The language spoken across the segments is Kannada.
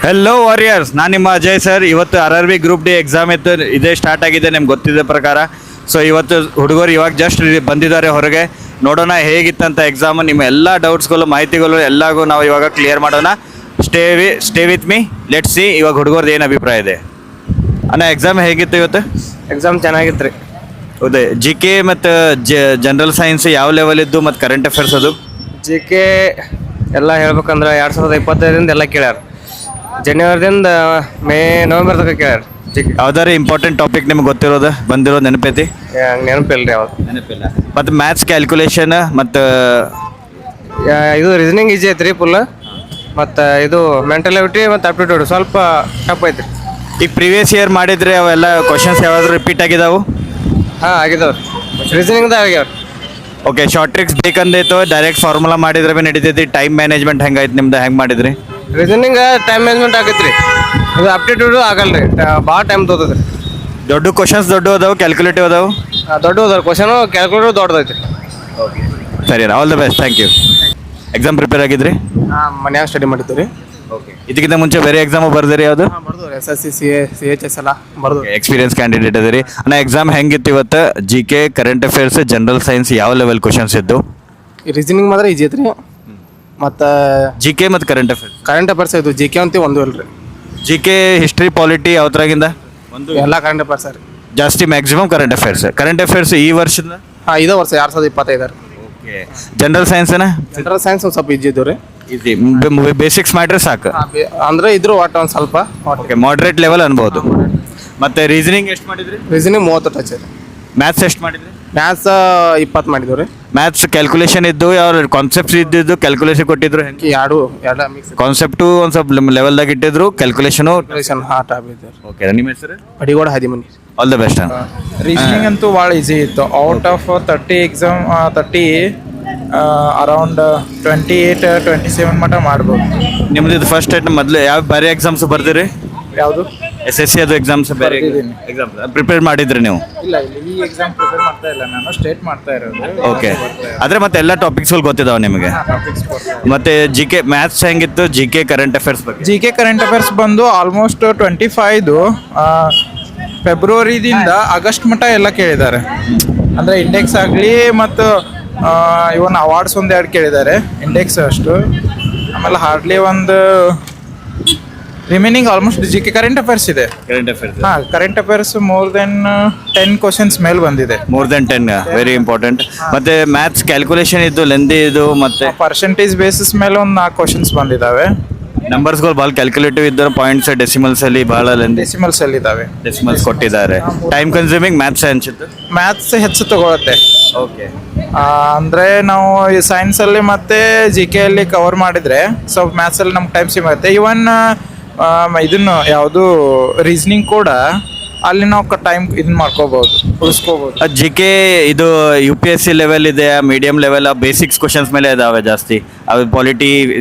ಹೆಲೋ ವಾರಿಯರ್ಸ್, ನಾನು ನಿಮ್ಮ ಅಜಯ್ ಸರ್. ಇವತ್ತು RRB ಗ್ರೂಪ್ ಡಿ ಎಕ್ಸಾಮ್ ಇತ್ತು, ಇದೇ ಸ್ಟಾರ್ಟ್ ಆಗಿದೆ ನಿಮ್ಗೆ ಗೊತ್ತಿದ್ದ ಪ್ರಕಾರ. ಸೊ ಇವತ್ತು ಹುಡುಗರು ಇವಾಗ ಜಸ್ಟ್ ಬಂದಿದ್ದಾರೆ ಹೊರಗೆ. ನೋಡೋಣ ಹೇಗಿತ್ತಂತ ಎಕ್ಸಾಮ್. ನಿಮ್ಮ ಎಲ್ಲ ಡೌಟ್ಸ್ಗಳು ಮಾಹಿತಿಗಳು ಎಲ್ಲಾಗೂ ನಾವು ಇವಾಗ ಕ್ಲಿಯರ್ ಮಾಡೋಣ. Stay with me, let see ಇವಾಗ ಹುಡುಗರದ್ದು ಏನು ಅಭಿಪ್ರಾಯ ಇದೆ. ಅಣ್ಣ, ಎಕ್ಸಾಮ್ ಹೇಗಿತ್ತು ಇವತ್ತು? ಎಕ್ಸಾಮ್ ಚೆನ್ನಾಗಿತ್ತು ರೀ. ಹೌದೇ, GK ಮತ್ತು ಜನರಲ್ ಸೈನ್ಸ್ ಯಾವ ಲೆವೆಲ್ ಇದ್ದು ಮತ್ತು ಕರೆಂಟ್ ಅಫೇರ್ಸ್ ಅದು GK ಎಲ್ಲ ಹೇಳ್ಬೇಕಂದ್ರೆ 2025ರಿಂದ ಎಲ್ಲ ಕೇಳ್ಯಾರ. ಜನವರಿದಿಂದ ನವೆಂಬರ್ ತನಕ ಕೇಳ್ಯಾರ. GK ಯಾವ್ದಾರು ಇಂಪಾರ್ಟೆಂಟ್ ಟಾಪಿಕ್ ನಿಮ್ಗೆ ಗೊತ್ತಿರೋದು ಬಂದಿರೋದು ನೆನಪೈತಿ? ನೆನಪಿಲ್ಲ ರೀ ಯಾವ್ದು. ನೆನಪಿಲ್ಲ. ಮತ್ತು ಮ್ಯಾಥ್ಸ್ ಕ್ಯಾಲ್ಕುಲೇಷನ್ ಮತ್ತು ಇದು ರೀಸನಿಂಗ್ ಈಜಿ ಐತ್ರಿ ಫುಲ್. ಮತ್ತು ಇದು ಮೆಂಟಲಿಟಿ ಮತ್ತು ಆಪ್ಟಿಟ್ಯೂಡ್ ಸ್ವಲ್ಪ ಟಫ್ ಐತ್ರಿ. ಈಗ ಪ್ರೀವಿಯಸ್ ಇಯರ್ ಮಾಡಿದ್ರೆ ಅವೆಲ್ಲ ಕ್ವಶನ್ಸ್ ಯಾವ್ದಾದ್ರು ರಿಪೀಟ್ ಆಗಿದಾವು? ಹಾಂ ಆಗಿದಾವ್ರಿ. ರೀಸನಿಂಗ್ದಾಗ ಆಗ್ಯಾವ್ರಿ. ಓಕೆ, ಶಾರ್ಟ್ ಟ್ರಿಕ್ಸ್ ಬೇಕಂದಿತ್ತು, ಡೈರೆಕ್ಟ್ ಫಾರ್ಮುಲಾ ಮಾಡಿದ್ರೆ ಭೀ ನಡೀತೈತಿ. ಟೈಮ್ ಮ್ಯಾನೇಜ್ಮೆಂಟ್ ಹೆಂಗಾಯ್ತು ನಿಮ್ದು, ಹೆಂಗೆ ಮಾಡಿದ್ರಿ? ರೀಸನಿಂಗ್ ಟೈಮ್ ಮ್ಯಾನೇಜ್ಮೆಂಟ್ ಆಗೈತೆ ರೀ. ಇದು ಆಪ್ಟಿಟ್ಯೂಡು ಆಗಲ್ಲ ರೀ, ಭಾಳ ಟೈಮ್ ತೊಗೊತೈತೆ ರೀ. ದೊಡ್ಡ ಕ್ವಶನ್ಸ್ ದೊಡ್ಡ ಅದಾವು, ಕ್ಯಾಲ್ಕುಲೇಟಿವ್ ಅದಾವು? ದೊಡ್ಡ ಅದಾವ ಕ್ವಶನು, ಕ್ಯಾಲ್ಕುಲೇಟರ್ ದೊಡ್ಡದೈತೆ ರೀ. ಸರಿ, all the best, thank you. Exam prepare ಆಗಿದ್ರಿ? ಹಾಂ, ಮನ್ಯಾಗ ಸ್ಟಡಿ ಮಾಡಿದ್ದು ರೀ. ಇದಕ್ಕಿಂತ ಮುಂಚೆ ಬೇರೆ ಎಕ್ಸಾಮು ಬರ್ದಿರಿ ಯಾವುದು? ಬರ್ದು SSC CA CHS ಎಲ್ಲ ಬರ್ದು. ಎಕ್ಸ್ಪೀರಿಯನ್ಸ್ ಕ್ಯಾಂಡಿಡೇಟ್ ಅದರಿ. ಅಣ್ಣ, ಎಕ್ಸಾಮ್ ಹೆಂಗಿತ್ತು ಇವತ್ತು? GK, current affairs, general science ಯಾವ ಲೆವೆಲ್ ಕ್ವಶನ್ಸ್ ಇದ್ದು? ರೀಸನಿಂಗ್ ಮಾತ್ರ ಈಜಿ ಐತ್ರಿ. ಮತ್ತು GK ಮತ್ತು ಕರೆಂಟ್ ಅಫೇರ್ಸ್. ಕರೆಂಟ್ ಅಫೇರ್ಸ್ ಇದು GK ಅಂತೂ ಒಂದು ಇಲ್ರಿ. GK, ಹಿಸ್ಟ್ರಿ, ಪಾಲಿಟಿ ಯಾವ್ದ್ರಾಗಿಂದ? ಎಲ್ಲ ಕರೆಂಟ್ ಅಫೇರ್ಸ್ ರೀ. ಜಾಸ್ತಿ ಮ್ಯಾಕ್ಸಿಮಮ್ ಕರೆಂಟ್ ಅಫೇರ್ಸ್ ಈ ವರ್ಷದ? ಹಾಂ, ಇದೇ ವರ್ಷ 2025 ರೀ. ಓಕೆ. ಜನರಲ್ ಸೈನ್ಸ್ನ? ಜನರಲ್ ಸೈನ್ಸ್ ಒಂದು ಸ್ವಲ್ಪ ಈಜಿ ಇದ್ದು ರೀ. ಈಸಿ, ಬೇಸಿಕ್ಸ್ ಮಾಡ್ರೆ ಸಾಕು. ಅಂದರೆ ಇದ್ರು ಒಟ್ಟು ಒಂದು ಸ್ವಲ್ಪ ಓಕೆ, ಮಾಡ್ರೇಟ್ ಲೆವೆಲ್ ಅನ್ಬೋದು. ಮತ್ತೆ ರೀಸನಿಂಗ್ ಎಷ್ಟು ಮಾಡಿದ್ರಿ? ರೀಸನಿಂಗ್ 30 ಟಚ್ ರೀ. ಮ್ಯಾಥ್ಸ್ ಎಷ್ಟು ಮಾಡಿದ್ರಿ? ಮ್ಯಾಥ್ಸ್ 20 ಮಾಡಿದ್ವಿ ರೀ. ಮ್ಯಾಥ್ಸ್ ಕ್ಯಾಲ್ಕುಲೇಷನ್ ಇದ್ದು, ಯಾವ ಕಾನ್ಸೆಪ್ಟ್ಸ್ ಇದ್ದಿದ್ದು ಕ್ಯಾಲ್ಕುಲೇಷನ್ ಕೊಟ್ಟಿದ್ರು? ಹೆಂಗೆ? ಎರಡು ಮಿಕ್ಸ್ ಕಾನ್ಸೆಪ್ಟು ಒಂದು ಸ್ವಲ್ಪ ಲೆವೆಲ್ದಾಗ ಇಟ್ಟಿದ್ರು, ಕ್ಯಾಲ್ಕುಲೇಷನು. ಹಾಟ್ ಆಗಿದ್ದು. ಓಕೆ, ನಿಮ್ಮ ಹೆಸರು? Adigoda Hadimani. All the best. Reasoning ಅಂತೂ ಭಾಳ ಈಸಿ ಇತ್ತು. ಔಟ್ ಆಫ್ 30 ಎಕ್ಸಾಮ್ 30 ಅರೌಂಡ್ 28-27 ಮಟ್ಟ ಮಾಡ್ಬೋದು. ನಿಮ್ದು ಇದು ಫಸ್ಟ್ ಮೊದಲು ಯಾವ ಬೇರೆ ಎಕ್ಸಾಮ್ಸ್ ಬರ್ದಿರಿ? ಯಾವುದು? SSC ಅದು ಎಕ್ಸಾಮ್ಸ್ ಬೇರೆ ಎಕ್ಸಾಮ್ ಪ್ರಿಪೇರ್ ಮಾಡಿದ್ರಿ ನೀವು? ಇಲ್ಲ, ಈ ಎಕ್ಸಾಮ್ ಪ್ರಿಪೇರ್ ಮಾಡ್ತಾ ಇಲ್ಲ, ನಾನು ಸ್ಟೇಟ್ ಮಾಡ್ತಾ ಇರೋದು. ಓಕೆ, ಆದರೆ ಮತ್ತೆ ಎಲ್ಲ ಟಾಪಿಕ್ಸ್ಗಳು ಗೊತ್ತಿದಾವೆ ನಿಮಗೆ? ಮತ್ತೆ GK ಮ್ಯಾಥ್ಸ್ ಹೆಂಗಿತ್ತು? GK ಕರೆಂಟ್ ಅಫೇರ್ಸ್ ಬಗ್ಗೆ? GK ಕರೆಂಟ್ ಅಫೇರ್ಸ್ ಬಂದು ಆಲ್ಮೋಸ್ಟ್ 25 ಫೆಬ್ರವರಿದಿಂದ ಆಗಸ್ಟ್ ಮಟ್ಟ ಎಲ್ಲ ಕೇಳಿದ್ದಾರೆ. ಅಂದರೆ ಇಂಡೆಕ್ಸ್ ಆಗಲಿ ಮತ್ತು ಇವನ್ ಅವಾರ್ಡ್ಸ್ ಒಂದೆರಡು ಕೇಳಿದ್ದಾರೆ. ಇಂಡೆಕ್ಸ್ ಅಷ್ಟು, ಆಮೇಲೆ ಹಾರ್ಡ್ಲಿ ಒಂದು remaining almost GK current affairs ಇದೆ. Current affairs? ಹಾಂ, current affairs more than 10 questions ಮೇಲೆ ಬಂದಿದೆ. More than 10, very important. ಮತ್ತೆ ಮ್ಯಾಥ್ಸ್ ಕ್ಯಾಲ್ಕುಲೇಷನ್ ಇದ್ದು, ಲೆಂದಿ ಇದು, ಮತ್ತೆ ಪರ್ಸೆಂಟೇಜ್ ಬೇಸಿಸ್ ಮೇಲೆ ಒಂದು 4 ಕ್ವಶನ್ಸ್ ಬಂದಿದ್ದಾವೆ. ನಂಬರ್ಸ್ಗಳು ಭಾಳ ಕ್ಯಾಲ್ಕುಲೇಟಿವ್ ಇದ್ದಾರೆ. ಪಾಯಿಂಟ್ಸ್ ಡೆಸಿಮಲ್ಸ್ ಅಲ್ಲಿ ಭಾಳ ಡೆಸಿಮಲ್ಸ್ ಅಲ್ಲಿ ಇದ್ದಾವೆ. ಡೆಸಿಮಲ್ಸ್ ಕೊಟ್ಟಿದ್ದಾರೆ. ಟೈಮ್ ಕನ್ಸ್ಯೂಮಿಂಗ್ ಮ್ಯಾಥ್ಸ್ ಅನ್ಸುತ್ತೆ? ಮ್ಯಾಥ್ಸ್ ಹೆಚ್ಚು ತಗೊಳುತ್ತೆ. ಓಕೆ. ಅಂದರೆ ನಾವು ಈ ಸೈನ್ಸಲ್ಲಿ ಮತ್ತು GK ಅಲ್ಲಿ ಕವರ್ ಮಾಡಿದರೆ ಸ್ವಲ್ಪ ಮ್ಯಾಥ್ಸಲ್ಲಿ ನಮ್ಗೆ ಟೈಮ್ ಸಿಗುತ್ತೆ. ಇವನ್ ಇದನ್ನು ಯಾವುದು ರೀಸನಿಂಗ್ ಕೂಡ ಅಲ್ಲಿ ನಾವು ಟೈಮ್ ಇದನ್ನ ಮಾಡ್ಕೋಬಹುದು, ಉಳಿಸ್ಕೋಬಹುದು. GK ಇದು UPSC ಲೆವೆಲ್ ಇದೆ, ಮೀಡಿಯಂ ಲೆವೆಲ್, ಬೇಸಿಕ್ಸ್ ಕ್ವಶನ್ಸ್ ಮೇಲೆ ಇದಾವೆ ಜಾಸ್ತಿ. ಅದು ಪಾಲಿಟಿ,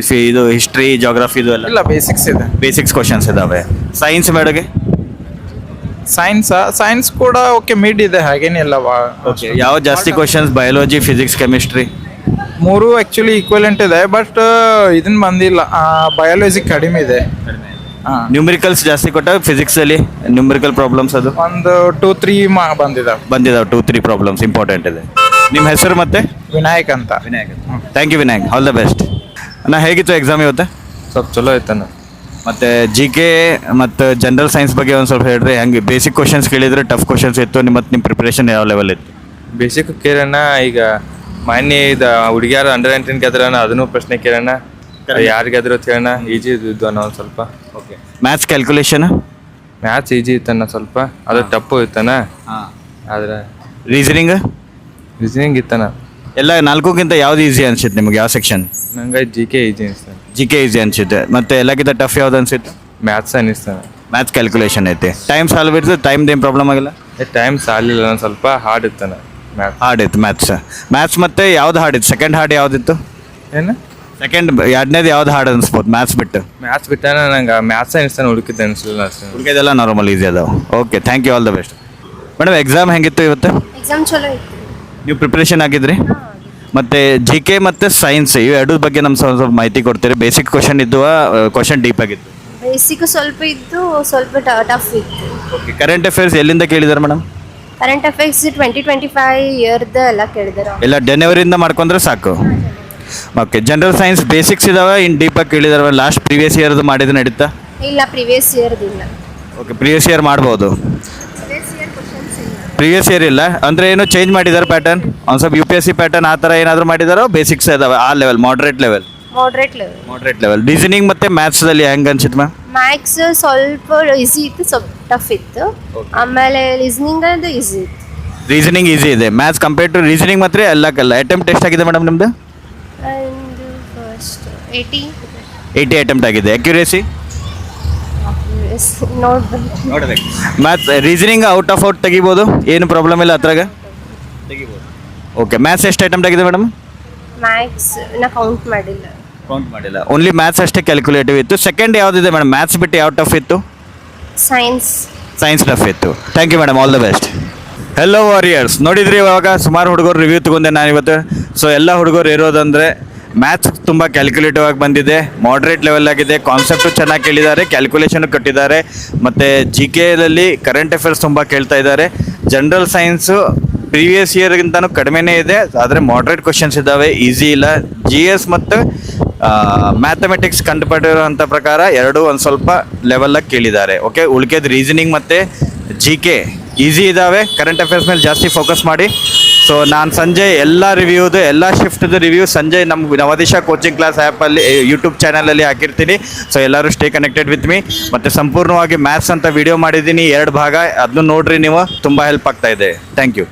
ಇದು ಹಿಸ್ಟ್ರಿ, ಜಾಗ್ರಫಿ ಇದು ಎಲ್ಲ? ಇಲ್ಲ, ಬೇಸಿಕ್ಸ್ ಇದೆ. ಬೇಸಿಕ್ಸ್ ಕ್ವಶನ್ಸ್ ಇದಾವೆ. ಸೈನ್ಸ್ ಮೇಡಗೆ? ಸೈನ್ಸ್ ಕೂಡ ಓಕೆ, ಮಿಡ್ ಇದೆ, ಹಾಗೇನಿಲ್ಲ. ಓಕೆ, ಯಾವ ಜಾಸ್ತಿ ಕ್ವಶನ್ಸ್? Biology, physics, chemistry? ಮೂರು ಆ್ಯಕ್ಚುಲಿ ಈಕ್ವಲೆಂಟ್ ಇದೆ, ಬಟ್ ಇದನ್ನ ಬಂದಿಲ್ಲ. ಬಯಾಲಜಿ ಕಡಿಮೆ ಇದೆ. ನ್ಯೂಮರಿಕಲ್ಸ್ ಜಾಸ್ತಿ ಕೊಟ್ಟ. ಫಿಸಿಕ್ಸ್ ಅಲ್ಲಿ ನ್ಯೂಮರಿಕಲ್ ಪ್ರಾಬ್ಲಮ್ಸ್ ಅದು ಒಂದು 2-3 ಬಂದಿದ್ದಾವೆ. 2-3 ಪ್ರಾಬ್ಲಮ್ಸ್ ಇಂಪಾರ್ಟೆಂಟ್ ಇದೆ. ನಿಮ್ಮ ಹೆಸರು ಮತ್ತೆ? ವಿನಾಯಕ್ ಅಂತ. Thank you Vinayak, all the best. ಅಣ್ಣ, ಹೇಗಿತ್ತು ಎಕ್ಸಾಮ್ ಇವತ್ತು? ಸ್ವಲ್ಪ ಚಲೋ ಐತಣ್ಣ. ಮತ್ತು GK ಮತ್ತು ಜನರಲ್ ಸೈನ್ಸ್ ಬಗ್ಗೆ ಒಂದು ಸ್ವಲ್ಪ ಹೇಳ್ರಿ. ಹೆಂಗೆ ಬೇಸಿಕ್ ಕ್ವಶನ್ಸ್ ಕೇಳಿದ್ರೆ ಟಫ್ ಕ್ವಶನ್ಸ್ ಇತ್ತು? ನಿಮ್ಮ ಪ್ರಿಪ್ರೇಷನ್ ಯಾವ ಲೆವೆಲ್ ಇತ್ತು? ಬೇಸಿಕ್ ಕೇಳೋಣ. ಈಗ ಮಾನ್ಯ ಇದು ಹುಡುಗಿಯಾರು ಅಂಡರ್ 19 ಗೆದ್ರಣ, ಅದನ್ನು ಪ್ರಶ್ನೆ ಕೇಳೋಣ. ಯಾರು ಗೆದ್ರು ಅಂತ ಹೇಳೋಣ. ಈಜಿ ಇದ್ದು ಅನ್ನೋ ಒಂದು ಸ್ವಲ್ಪ. Okay. Maths calculation? Maths easy ಇತ್ತಣ್ಣ ಸ್ವಲ್ಪ, ಅದು ಟಪ್ಪು ಇತ್ತಣ್ಣ. ಆದ್ರೆ ರೀಸನಿಂಗ್ ರೀಸನಿಂಗ್ ಇತ್ತಣ್ಣ. ಎಲ್ಲ 4ಕ್ಕಿಂತ ಯಾವ್ದು ಈಸಿ ಅನ್ಸುತ್ತೆ ನಿಮ್ಗೆ? ಯಾವ ಸೆಕ್ಷನ್? ನಂಗೆ GK ಈಜಿ ಅನಿಸ್ತಾನೆ. GK ಈಸಿ ಅನ್ಸುತ್ತೆ. ಮತ್ತೆ ಎಲ್ಲಕ್ಕಿಂತ ಟಫ್ ಯಾವ್ದು ಅನ್ಸುತ್ತೆ? ಮ್ಯಾಥ್ಸ್ ಅನಿಸ್ತಾನೆ. ಮ್ಯಾಥ್ಸ್ ಕ್ಯಾಲ್ಕುಲೇಷನ್ ಐತೆ. ಟೈಮ್ ಸಾಲ್ವ್ ಇರ್ತದೆ, ಟೈಮ್ದು ಏನು ಪ್ರಾಬ್ಲಮ್ ಆಗಿಲ್ಲ? ಟೈಮ್ ಸಾಲಿಲ್ಲ, ಒಂದು ಸ್ವಲ್ಪ ಹಾರ್ಡ್ ಇತ್ತಾನೆ. ಹಾರ್ಡ್ ಇತ್ತು ಮ್ಯಾಥ್ಸ್. ಮತ್ತೆ ಯಾವ್ದು ಹಾರ್ಡ್ ಇತ್ತು? Second hard ಯಾವುದಿತ್ತು? ಏನು ಸೆಕೆಂಡ್ ಎರಡನೇದು ಯಾವ್ದು ಹಾರ್ಡ್ ಅನ್ಸ್ಬೋದು ಮ್ಯಾಥ್ಸ್ ಬಿಟ್ಟು? ಮ್ಯಾಥ್ಸ್ ಬಿಟ್ಟಾನ ನಂಗೆ ಮ್ಯಾಥ್ಸ್ ಅನಿಸ್ತಾನೆ, ಹುಡುಕಿದ್ದೆ ಅನಿಸಲಿಲ್ಲ ಅಷ್ಟೇ. ಹುಡುಗಿದೆಲ್ಲ ನಾರ್ಮಲ್ ಈಸಿ ಅದಾವೆ. Okay, thank you, all the best. Madam, exam ಹೆಂಗಿತ್ತು ಇವತ್ತು? ಎಕ್ಸಾಮ್ ಚಲೋ ಇತ್ತು. ನೀವು ಪ್ರಿಪ್ರೇಷನ್ ಆಗಿದ್ರಿ? ಮತ್ತು GK ಮತ್ತು ಸೈನ್ಸ್ ಇವು ಎರಡರ ಬಗ್ಗೆ ನಮ್ಮ ಸ್ವಲ್ಪ ಮಾಹಿತಿ ಕೊಡ್ತೀರಿ? ಬೇಸಿಕ್ ಕ್ವಶನ್ ಇದ್ದುವ ಕ್ವಶನ್ ಡೀಪ್ ಆಗಿತ್ತು? ಬೇಸಿಕ್ ಸ್ವಲ್ಪ ಇದ್ದು ಸ್ವಲ್ಪ ಟಫ್ ಇತ್ತು. ಓಕೆ ಕರೆಂಟ್ ಅಫೇರ್ಸ್ ಎಲ್ಲಿಂದ ಕೇಳಿದಾರೆ ಮೇಡಮ್? ಕರೆಂಟ್ ಅಫೇರ್ಸ್ 2025 ಇಯರ್ದ ಎಲ್ಲ ಕೇಳಿದಾರೆ. ಎಲ್ಲ ಜನವರಿಯಿಂದ ಮಾಡ್ಕೊಂಡ್ರೆ ಸಾಕು. ಓಕೆ ಜನರಲ್ ಸೈನ್ಸ್ ಬೇಸಿಕ್ಸ್ ಇದಾವೆ, ಇನ್ ಡೀಪಾಗಿ ಕೇಳಿದಾರೆ ಲಾಸ್ಟ್ ಪ್ರೀವಿಯಸ್ ಇಯರ್ದು ಮಾಡಿದ್ರೆ ನಡೀತಾ? ಇಲ್ಲ ಪ್ರಿವಿಯಸ್ ಇಯರ್ದಿಲ್ಲ. ಓಕೆ ಪ್ರೀವಿಯಸ್ ಇಯರ್ ಮಾಡ್ಬೋದು. ಪ್ರಿವಿಯಸ್ ಇಯರ್ ಕ್ವಶನ್ಸ್ ಇಲ್ಲ. ಪ್ರೀವಿಯಸ್ ಇಯರ್ ಇಲ್ಲ ಅಂದರೆ ಏನು ಚೇಂಜ್ ಮಾಡಿದ್ದಾರೆ ಪ್ಯಾಟರ್ನ್? ಒಂದು ಸ್ವಲ್ಪ UPSC ಪ್ಯಾಟರ್ನ್ ಆ ಥರ ಏನಾದರೂ ಮಾಡಿದಾರೋ? ಬೇಸಿಕ್ಸ್ ಇದಾವೆ ಆ level, moderate level? Moderate level. Reasoning ಮತ್ತು ಮ್ಯಾಥ್ಸಲ್ಲಿ ಹೆಂಗೆ ಅನ್ಸಿತ್ತು ಮ್ಯಾಮ್? ಮ್ಯಾಥ್ಸ್ ಸ್ವಲ್ಪ ಈಸಿ ಇತ್ತು, ಸ್ವಲ್ಪ ಟಫ್ ಇತ್ತು. ಆಮೇಲೆ ಲಿಸ್ನಿಂಗ್ ಅದು ಈಸಿ ಇತ್ತು. ರೀಸನಿಂಗ್ ಈಸಿ ಇದೆ, ಮ್ಯಾಥ್ಸ್ ಕಂಪೇರ್ ಟು ರೀಸನಿಂಗ್ ಮಾತ್ರ ಎಲ್ಲಕ್ಕಲ್ಲ. ಅಟೆಂಪ್ಟ್ ಎಷ್ಟಾಗಿದೆ ಮೇಡಮ್ ನಿಮ್ಮದು? ಆ್ಯಂಡ್ ಫಸ್ಟ್ 80 ಅಟೆಂಪ್ಟ್ ಆಗಿದೆ. ಅಕ್ಯುರೇಸಿ ನೋಡ್ಬೇಕು. Maths reasoning out of out ತೆಗಿಬೋದು, ಏನು ಪ್ರಾಬ್ಲಮ್ ಇಲ್ಲ ಅದ್ರಾಗ ತೆಗಿಬೋದು. ಓಕೆ ಮ್ಯಾಥ್ಸ್ ಎಷ್ಟು ಅಟೆಂಪ್ಟ್ ಆಗಿದೆ ಮೇಡಮ್? ಮ್ಯಾಥ್ಸ್ ನಾ ಕೌಂಟ್ ಮಾಡಿಲ್ಲ. ಓನ್ಲಿ ಮ್ಯಾಥ್ಸ್ ಅಷ್ಟೇ ಕ್ಯಾಲ್ಕುಲೇಟಿವ್ ಇತ್ತು. ಸೆಕೆಂಡ್ ಯಾವುದಿದೆ ಮೇಡಮ್? ಮ್ಯಾಥ್ಸ್ ಬಿಟ್ಟು ಯಾವ ಟಫ್ ಇತ್ತು? ಸೈನ್ಸ್ ಟಫ್ ಇತ್ತು. Thank you madam, all the best. Hello warriors, ನೋಡಿದ್ರಿ ಇವಾಗ ಸುಮಾರು ಹುಡುಗರು ರಿವ್ಯೂ ತೊಗೊಂಡೆ ನಾನು ಇವತ್ತು. ಸೊ ಎಲ್ಲ ಹುಡುಗರು ಇರೋದಂದರೆ ಮ್ಯಾಥ್ಸ್ ತುಂಬ ಕ್ಯಾಲ್ಕುಲೇಟಿವ್ ಆಗಿ ಬಂದಿದೆ, ಮಾಡ್ರೇಟ್ ಲೆವೆಲ್ ಆಗಿದೆ, ಕಾನ್ಸೆಪ್ಟು ಚೆನ್ನಾಗಿ ಕೇಳಿದ್ದಾರೆ, ಕ್ಯಾಲ್ಕುಲೇಷನ್ ಕೊಟ್ಟಿದ್ದಾರೆ, ಮತ್ತು GKಯಲ್ಲಿ ಕರೆಂಟ್ ಅಫೇರ್ಸ್ ತುಂಬ ಕೇಳ್ತಾ ಇದ್ದಾರೆ. ಜನರಲ್ ಸೈನ್ಸು ಪ್ರೀವಿಯಸ್ ಇಯರ್ಗಿಂತನೂ ಕಡಿಮೆನೇ ಇದೆ, ಆದರೆ ಮಾಡ್ರೇಟ್ ಕ್ವಶನ್ಸ್ ಇದ್ದಾವೆ, ಈಸಿ ಇಲ್ಲ. GS ಮತ್ತು ಮ್ಯಾಥಮೆಟಿಕ್ಸ್ ಕಂಡುಪಟ್ಟಿರೋಂಥ ಪ್ರಕಾರ ಎರಡೂ ಒಂದು ಸ್ವಲ್ಪ ಲೆವೆಲಾಗಿ ಕೇಳಿದ್ದಾರೆ. ಓಕೆ ಉಳ್ಕೆದು ರೀಸನಿಂಗ್ ಮತ್ತು GK ಈಸಿ ಇದ್ದಾವೆ. ಕರೆಂಟ್ ಅಫೇರ್ಸ್ ಮೇಲೆ ಜಾಸ್ತಿ ಫೋಕಸ್ ಮಾಡಿ. ಸೊ ನಾನು ಸಂಜೆ ಎಲ್ಲ ರಿವ್ಯೂದು, ಎಲ್ಲ ಶಿಫ್ಟ್ದು ರಿವ್ಯೂ ಸಂಜೆ ನಮ್ಮ ನವದಿಶಾ ಕೋಚಿಂಗ್ ಕ್ಲಾಸ್ ಆ್ಯಪಲ್ಲಿ ಯೂಟ್ಯೂಬ್ ಚಾನಲಲ್ಲಿ ಹಾಕಿರ್ತೀನಿ. ಸೊ ಎಲ್ಲರೂ ಸ್ಟೇ ಕನೆಕ್ಟೆಡ್ ವಿತ್ ಮೀ. ಮತ್ತು ಸಂಪೂರ್ಣವಾಗಿ ಮ್ಯಾಥ್ಸ್ ಅಂತ ವಿಡಿಯೋ ಮಾಡಿದ್ದೀನಿ 2 ಭಾಗ, ಅದನ್ನು ನೋಡಿರಿ ನೀವು, ತುಂಬ ಹೆಲ್ಪ್ ಆಗ್ತಾ ಇದೆ. Thank you.